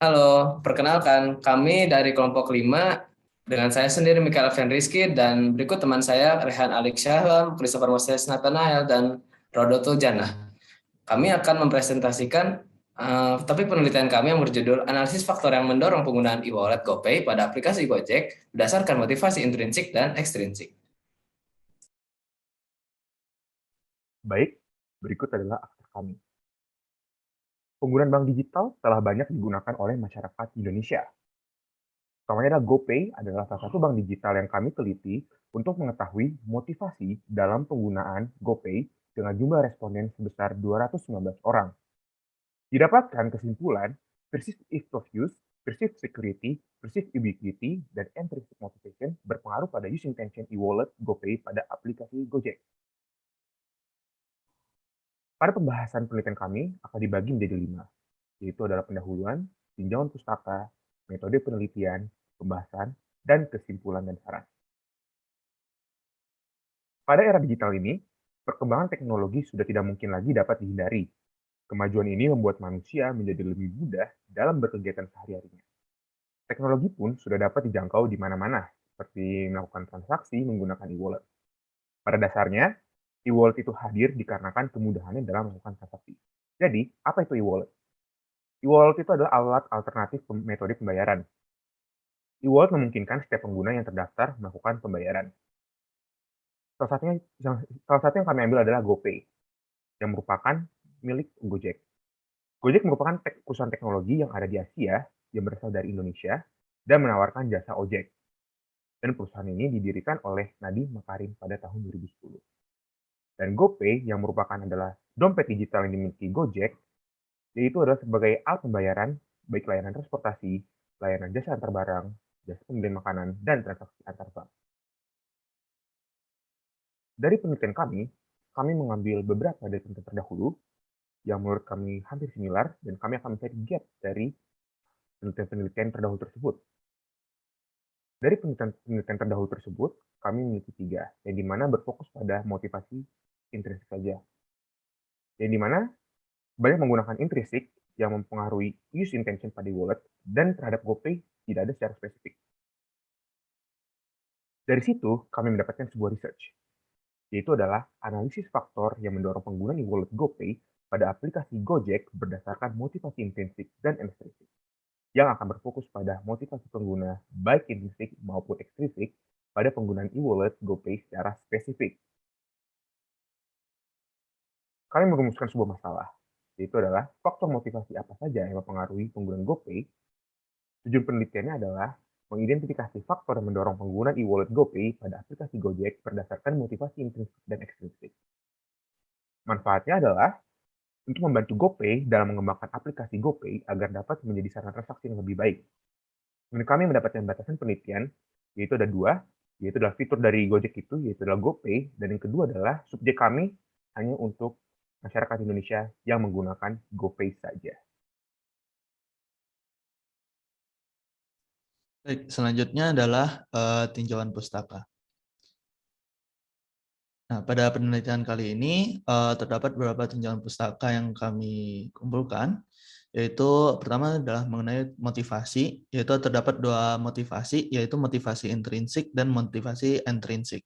Halo, perkenalkan kami dari kelompok 5 dengan saya sendiri Mikael Alfian Rizky dan berikut teman saya Rehan Alik Syahlam, Christopher Moses Nathanael dan Rodoto Jannah. Kami akan mempresentasikan topik penelitian kami yang berjudul analisis faktor yang mendorong penggunaan e-wallet GoPay pada aplikasi Gojek berdasarkan motivasi intrinsik dan ekstrinsik. Baik, berikut adalah aktor kami. Penggunaan bank digital telah banyak digunakan oleh masyarakat Indonesia. Utamanya adalah GoPay adalah salah satu bank digital yang kami teliti untuk mengetahui motivasi dalam penggunaan GoPay dengan jumlah responden sebesar 219 orang. Didapatkan kesimpulan, perceived ease of use, perceived security, perceived ubiquity, dan intrinsic motivation berpengaruh pada use intention e-wallet GoPay pada aplikasi Gojek. Pada pembahasan penelitian kami akan dibagi menjadi 5, yaitu adalah pendahuluan, tinjauan pustaka, metode penelitian, pembahasan, dan kesimpulan dan saran. Pada era digital ini, perkembangan teknologi sudah tidak mungkin lagi dapat dihindari. Kemajuan ini membuat manusia menjadi lebih mudah dalam berkegiatan sehari-harinya. Teknologi pun sudah dapat dijangkau di mana-mana, seperti melakukan transaksi menggunakan e-wallet. Pada dasarnya, e-wallet itu hadir dikarenakan kemudahannya dalam melakukan transaksi. Jadi, apa itu e-wallet? E-wallet itu adalah alat alternatif metode pembayaran. E-wallet memungkinkan setiap pengguna yang terdaftar melakukan pembayaran. Salah satu yang kami ambil adalah GoPay, yang merupakan milik Gojek. Gojek merupakan perusahaan teknologi yang ada di Asia, yang berasal dari Indonesia, dan menawarkan jasa ojek. Dan perusahaan ini didirikan oleh Nadiem Makarim pada tahun 2010. Dan GoPay yang merupakan adalah dompet digital yang dimiliki Gojek, yaitu adalah sebagai alat pembayaran, baik layanan transportasi, layanan jasa antar barang, jasa pembelian makanan, dan transaksi antar bank. Dari penelitian kami mengambil beberapa data terdahulu yang menurut kami hampir similar, dan kami akan mencari gap dari penelitian-penelitian terdahulu tersebut. Dari penelitian terdahulu tersebut, kami memiliki 3, yang dimana berfokus pada motivasi intrinsik saja. Yang dimana banyak menggunakan intrinsik yang mempengaruhi use intention pada wallet, dan terhadap GoPay tidak ada secara spesifik. Dari situ, kami mendapatkan sebuah research, yaitu adalah analisis faktor yang mendorong penggunaan e-wallet GoPay pada aplikasi Gojek berdasarkan motivasi intrinsik dan ekstrinsik, yang akan berfokus pada motivasi pengguna baik intrinsik maupun ekstrinsik pada penggunaan e-wallet GoPay secara spesifik. Kami merumuskan sebuah masalah, yaitu adalah faktor motivasi apa saja yang mempengaruhi penggunaan GoPay. Tujuan penelitiannya adalah mengidentifikasi faktor yang mendorong penggunaan e-wallet GoPay pada aplikasi Gojek berdasarkan motivasi intrinsik dan ekstrinsik. Manfaatnya adalah untuk membantu GoPay dalam mengembangkan aplikasi GoPay agar dapat menjadi sarana transaksi yang lebih baik. Dan kami mendapatkan batasan penelitian, yaitu ada 2, yaitu adalah fitur dari Gojek itu, yaitu adalah GoPay, dan yang kedua adalah subjek kami hanya untuk masyarakat Indonesia yang menggunakan GoPay saja. Baik, selanjutnya adalah tinjauan pustaka. Nah, pada penelitian kali ini terdapat beberapa tinjauan pustaka yang kami kumpulkan, yaitu pertama adalah mengenai motivasi, yaitu terdapat 2 motivasi, yaitu motivasi intrinsik dan motivasi ekstrinsik.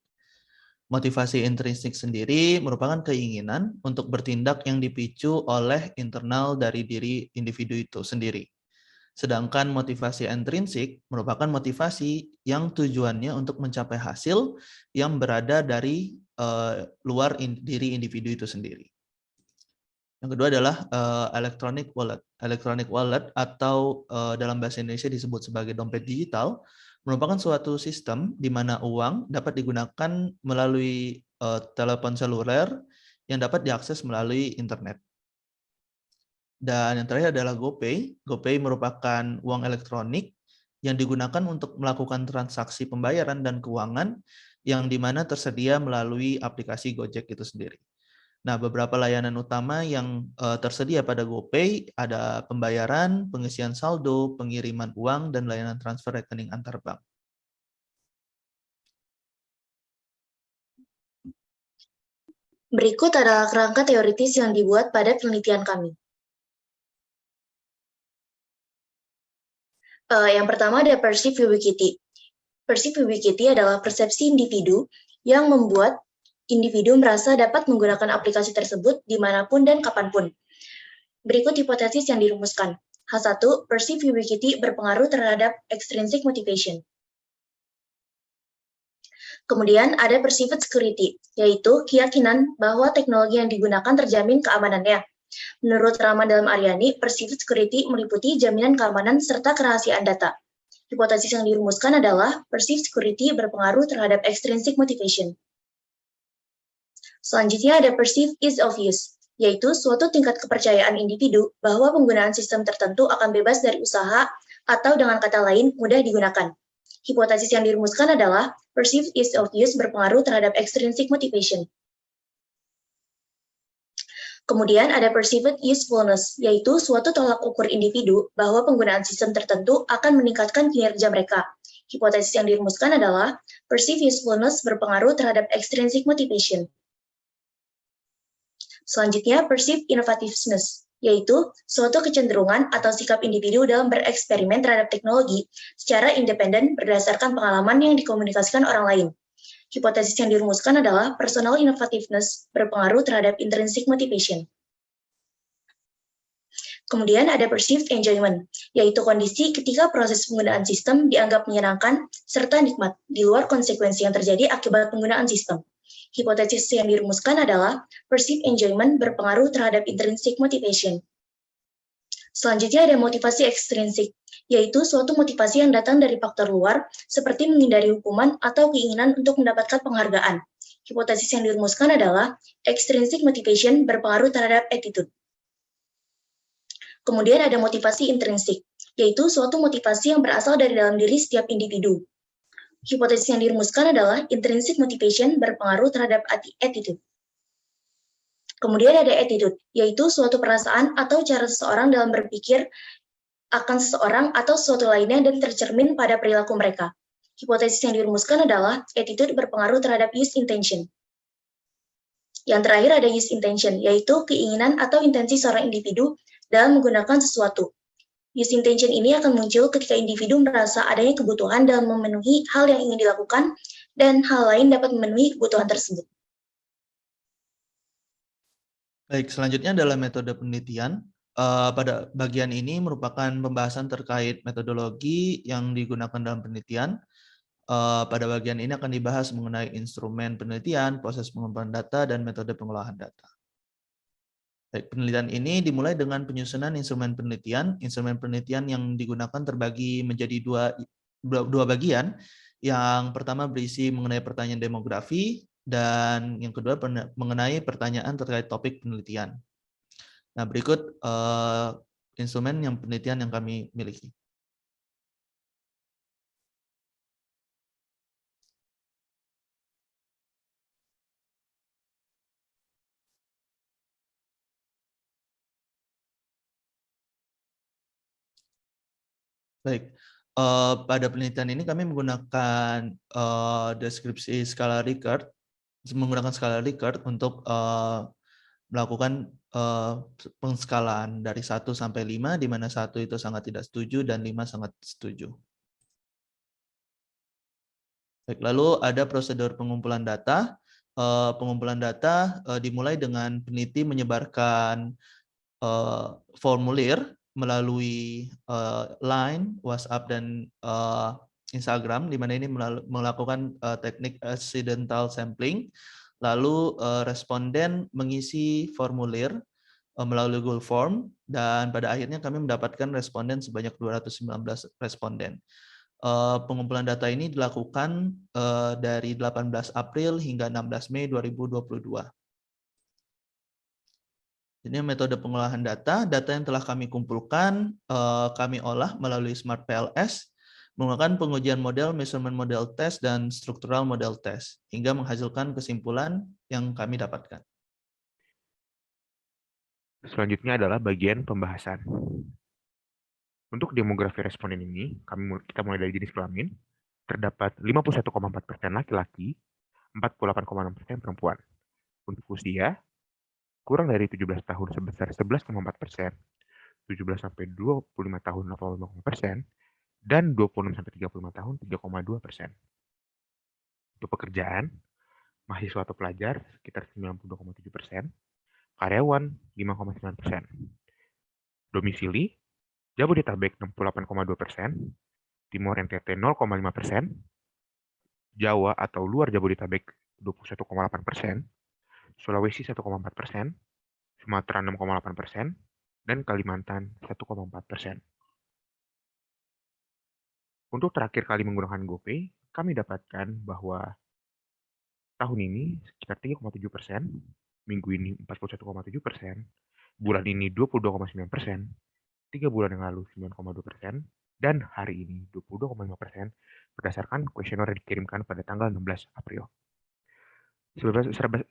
Motivasi intrinsik sendiri merupakan keinginan untuk bertindak yang dipicu oleh internal dari diri individu itu sendiri. Sedangkan motivasi intrinsik merupakan motivasi yang tujuannya untuk mencapai hasil yang berada dari luar diri individu itu sendiri. Yang kedua adalah electronic wallet. Electronic wallet atau dalam bahasa Indonesia disebut sebagai dompet digital merupakan suatu sistem di mana uang dapat digunakan melalui telepon seluler yang dapat diakses melalui internet. Dan yang terakhir adalah GoPay. GoPay merupakan uang elektronik yang digunakan untuk melakukan transaksi pembayaran dan keuangan yang dimana tersedia melalui aplikasi Gojek itu sendiri. Nah, beberapa layanan utama yang tersedia pada GoPay ada pembayaran, pengisian saldo, pengiriman uang, dan layanan transfer rekening antar bank. Berikut adalah kerangka teoritis yang dibuat pada penelitian kami. Yang pertama ada perceived ubiquity. Perceived ubiquity adalah persepsi individu yang membuat individu merasa dapat menggunakan aplikasi tersebut dimanapun dan kapanpun. Berikut hipotesis yang dirumuskan. H1, perceived ubiquity berpengaruh terhadap extrinsic motivation. Kemudian ada perceived security, yaitu keyakinan bahwa teknologi yang digunakan terjamin keamanannya. Menurut Rama dalam Aryani, perceived security meliputi jaminan keamanan serta kerahasiaan data. Hipotesis yang dirumuskan adalah perceived security berpengaruh terhadap extrinsic motivation. Selanjutnya ada perceived ease of use, yaitu suatu tingkat kepercayaan individu bahwa penggunaan sistem tertentu akan bebas dari usaha atau dengan kata lain mudah digunakan. Hipotesis yang dirumuskan adalah perceived ease of use berpengaruh terhadap extrinsic motivation. Kemudian ada perceived usefulness, yaitu suatu tolak ukur individu bahwa penggunaan sistem tertentu akan meningkatkan kinerja mereka. Hipotesis yang dirumuskan adalah perceived usefulness berpengaruh terhadap extrinsic motivation. Selanjutnya, perceived innovativeness, yaitu suatu kecenderungan atau sikap individu dalam bereksperimen terhadap teknologi secara independen berdasarkan pengalaman yang dikomunikasikan orang lain. Hipotesis yang dirumuskan adalah personal innovativeness berpengaruh terhadap intrinsic motivation. Kemudian ada perceived enjoyment, yaitu kondisi ketika proses penggunaan sistem dianggap menyenangkan serta nikmat di luar konsekuensi yang terjadi akibat penggunaan sistem. Hipotesis yang dirumuskan adalah perceived enjoyment berpengaruh terhadap intrinsic motivation. Selanjutnya ada motivasi ekstrinsik, yaitu suatu motivasi yang datang dari faktor luar, seperti menghindari hukuman atau keinginan untuk mendapatkan penghargaan. Hipotesis yang dirumuskan adalah extrinsic motivation berpengaruh terhadap attitude. Kemudian ada motivasi intrinsik, yaitu suatu motivasi yang berasal dari dalam diri setiap individu. Hipotesis yang dirumuskan adalah intrinsic motivation berpengaruh terhadap attitude. Kemudian ada attitude, yaitu suatu perasaan atau cara seseorang dalam berpikir akan seseorang atau sesuatu lainnya dan tercermin pada perilaku mereka. Hipotesis yang dirumuskan adalah attitude berpengaruh terhadap use intention. Yang terakhir ada use intention, yaitu keinginan atau intensi seorang individu dalam menggunakan sesuatu. Use intention ini akan muncul ketika individu merasa adanya kebutuhan dalam memenuhi hal yang ingin dilakukan dan hal lain dapat memenuhi kebutuhan tersebut. Baik, selanjutnya adalah metode penelitian. Pada bagian ini merupakan pembahasan terkait metodologi yang digunakan dalam penelitian. Pada bagian ini akan dibahas mengenai instrumen penelitian, proses pengumpulan data, dan metode pengolahan data. Baik, penelitian ini dimulai dengan penyusunan instrumen penelitian. Instrumen penelitian yang digunakan terbagi menjadi dua bagian. Yang pertama berisi mengenai pertanyaan demografi, dan yang kedua mengenai pertanyaan terkait topik penelitian. Nah, berikut instrumen yang penelitian yang kami miliki. Baik, pada penelitian ini kami menggunakan deskripsi skala Likert, menggunakan skala Likert untuk melakukan pengskalaan dari 1 sampai 5, di mana 1 itu sangat tidak setuju dan 5 sangat setuju. Baik, lalu ada prosedur pengumpulan data. Pengumpulan data dimulai dengan peneliti menyebarkan formulir melalui Line, WhatsApp, dan Instagram, di mana ini melakukan teknik accidental sampling. Lalu responden mengisi formulir melalui Google Form, dan pada akhirnya kami mendapatkan responden sebanyak 219 responden. Pengumpulan data ini dilakukan dari 18 April hingga 16 Mei 2022. Ini metode pengolahan data. Data yang telah kami kumpulkan, kami olah melalui Smart PLS, menggunakan pengujian model, measurement model test, dan structural model test, hingga menghasilkan kesimpulan yang kami dapatkan. Selanjutnya adalah bagian pembahasan. Untuk demografi responden ini, kita mulai dari jenis kelamin. Terdapat 51,4% laki-laki, 48,6% perempuan. Untuk usia, kurang dari 17 tahun sebesar 11,4%, 17 sampai 25 tahun 85%, Dan 26-35 tahun 3,2%. Untuk pekerjaan, mahasiswa atau pelajar sekitar 92,7%, karyawan 5,9%. Domisili, Jabodetabek 68,2%, Timor NTT 0,5%, Jawa atau luar Jabodetabek 21,8%, Sulawesi 1,4%, Sumatera 6,8%, dan Kalimantan 1,4%. Untuk terakhir kali menggunakan GoPay, kami dapatkan bahwa tahun ini sekitar 3,7%, minggu ini 41,7%, bulan ini 22,9%, 3 bulan yang lalu 9,2%, dan hari ini 22,5% berdasarkan kuesioner yang dikirimkan pada tanggal 16 April.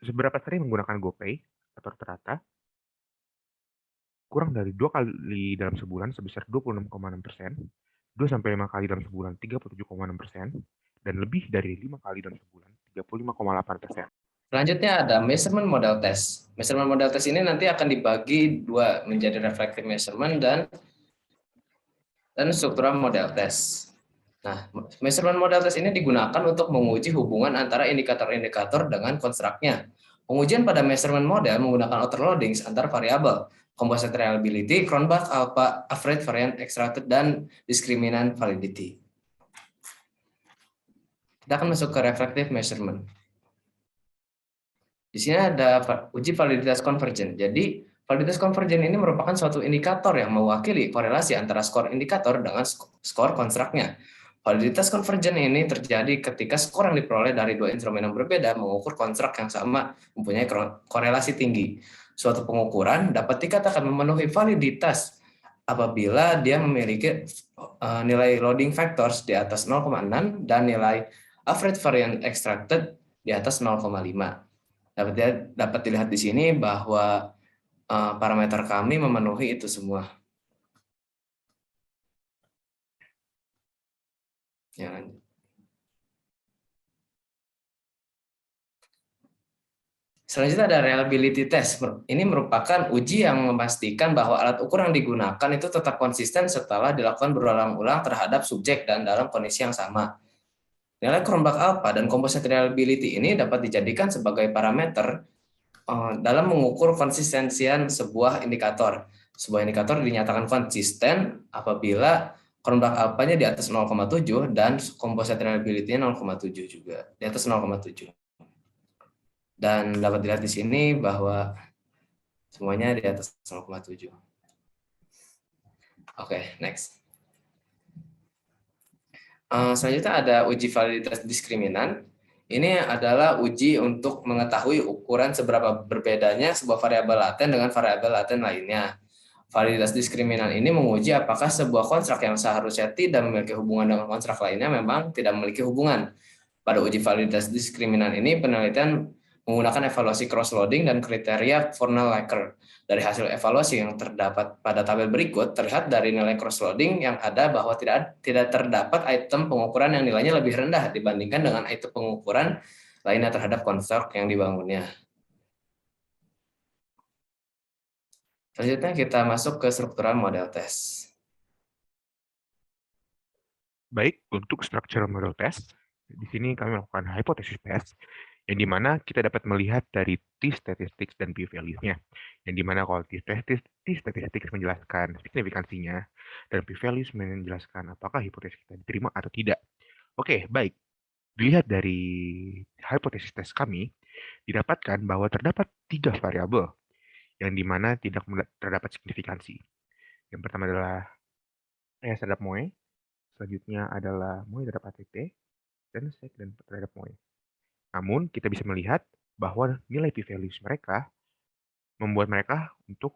Seberapa sering menggunakan GoPay atau rata-rata? Kurang dari 2 kali dalam sebulan sebesar 26,6%, 2-5 kali dalam sebulan 37,6%, dan lebih dari 5 kali dalam sebulan 35,8%. Selanjutnya ada measurement model test. Measurement model test ini nanti akan dibagi dua menjadi reflective measurement dan struktural model test. Nah, measurement model test ini digunakan untuk menguji hubungan antara indikator-indikator dengan konstruknya. Pengujian pada measurement model menggunakan outer loadings antar variabel, composite reliability, Cronbach alpha, average variance extracted, dan discriminant validity. Kita akan masuk ke reflective measurement. Di sini ada uji validitas konvergen. Jadi, validitas konvergen ini merupakan suatu indikator yang mewakili korelasi antara skor indikator dengan skor konstruknya. Validitas konvergen ini terjadi ketika skor yang diperoleh dari dua instrumen yang berbeda mengukur konstruk yang sama mempunyai korelasi tinggi. Suatu pengukuran dapat dikatakan memenuhi validitas apabila dia memiliki nilai loading factors di atas 0,6 dan nilai average variance extracted di atas 0,5. Dapat dilihat di sini bahwa parameter kami memenuhi itu semua. Ya. Selanjutnya ada reliability test. Ini merupakan uji yang memastikan bahwa alat ukur yang digunakan itu tetap konsisten setelah dilakukan berulang-ulang terhadap subjek dan dalam kondisi yang sama. Nilai Cronbach alpha dan composite reliability ini dapat dijadikan sebagai parameter dalam mengukur konsistensian sebuah indikator. Sebuah indikator dinyatakan konsisten apabila Cronbach alpha-nya di atas 0,7 dan composite reliability-nya 0,7 juga, di atas 0,7. Dan dapat dilihat di sini bahwa semuanya di atas 0,7. Oke, next. Selanjutnya ada uji validitas diskriminan. Ini adalah uji untuk mengetahui ukuran seberapa berbedanya sebuah variabel laten dengan variabel laten lainnya. Validitas diskriminan ini menguji apakah sebuah konstruk yang seharusnya tidak memiliki hubungan dengan konstruk lainnya memang tidak memiliki hubungan. Pada uji validitas diskriminan ini, penelitian menggunakan evaluasi cross-loading dan kriteria Fornal-Likert. Dari hasil evaluasi yang terdapat pada tabel berikut, terlihat dari nilai cross-loading yang ada bahwa tidak terdapat item pengukuran yang nilainya lebih rendah dibandingkan dengan item pengukuran lainnya terhadap konstruk yang dibangunnya. Selanjutnya kita masuk ke struktural model test. Baik, untuk structural model test, di sini kami melakukan hypothesis test, yang dimana kita dapat melihat dari t-statistics dan p-values-nya, yang dimana kalau t-statistics menjelaskan signifikansinya, dan p-values menjelaskan apakah hipotesis kita diterima atau tidak. Oke, baik. Dilihat dari hipotesis tes kami, didapatkan bahwa terdapat 3 variabel, yang dimana tidak terdapat signifikansi. Yang pertama adalah P terhadap MOE, selanjutnya adalah MOE terhadap ATT, dan SEC dan terhadap MOE. Namun, kita bisa melihat bahwa nilai p-values mereka membuat mereka untuk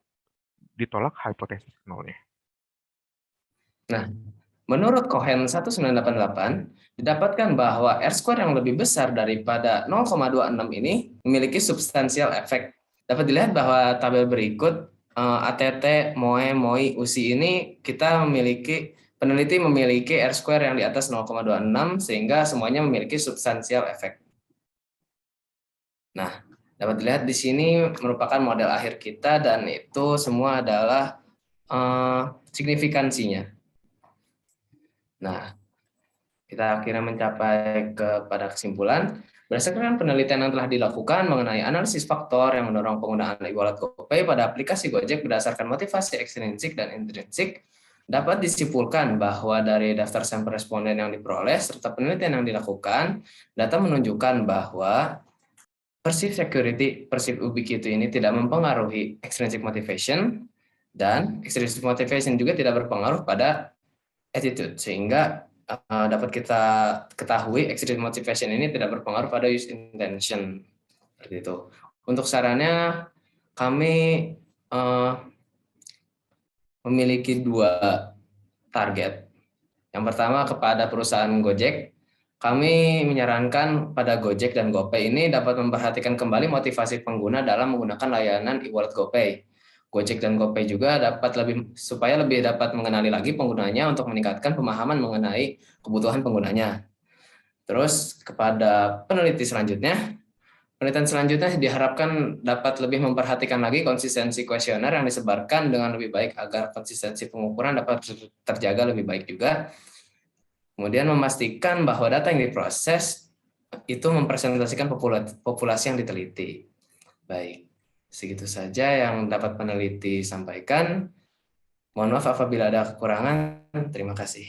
ditolak hipotesis nolnya. Nah, menurut Cohen 1988, didapatkan bahwa R-square yang lebih besar daripada 0,26 ini memiliki substansial efek. Dapat dilihat bahwa tabel berikut, ATT, MOE, MOI, USI ini peneliti memiliki R-square yang di atas 0,26 sehingga semuanya memiliki substansial efek. Nah, dapat dilihat di sini merupakan model akhir kita dan itu semua adalah signifikansinya. Nah, kita akhirnya mencapai kepada kesimpulan, berdasarkan penelitian yang telah dilakukan mengenai analisis faktor yang mendorong penggunaan e-wallet GoPay pada aplikasi Gojek berdasarkan motivasi ekstrinsik dan intrinsik, dapat disimpulkan bahwa dari daftar sampel responden yang diperoleh serta penelitian yang dilakukan, data menunjukkan bahwa perceived security, perceived ubiquity ini tidak mempengaruhi extrinsic motivation, dan extrinsic motivation juga tidak berpengaruh pada attitude, sehingga dapat kita ketahui extrinsic motivation ini tidak berpengaruh pada use intention. Seperti itu. Untuk sarannya, kami memiliki 2 target. Yang pertama kepada perusahaan Gojek, kami menyarankan pada Gojek dan GoPay ini dapat memperhatikan kembali motivasi pengguna dalam menggunakan layanan e-wallet GoPay. Gojek dan GoPay juga supaya lebih dapat mengenali lagi penggunanya untuk meningkatkan pemahaman mengenai kebutuhan penggunanya. Terus kepada penelitian selanjutnya diharapkan dapat lebih memperhatikan lagi konsistensi kuesioner yang disebarkan dengan lebih baik agar konsistensi pengukuran dapat terjaga lebih baik juga. Kemudian memastikan bahwa data yang diproses itu mempresentasikan populasi yang diteliti. Baik. Segitu saja yang dapat peneliti sampaikan. Mohon maaf apabila ada kekurangan. Terima kasih.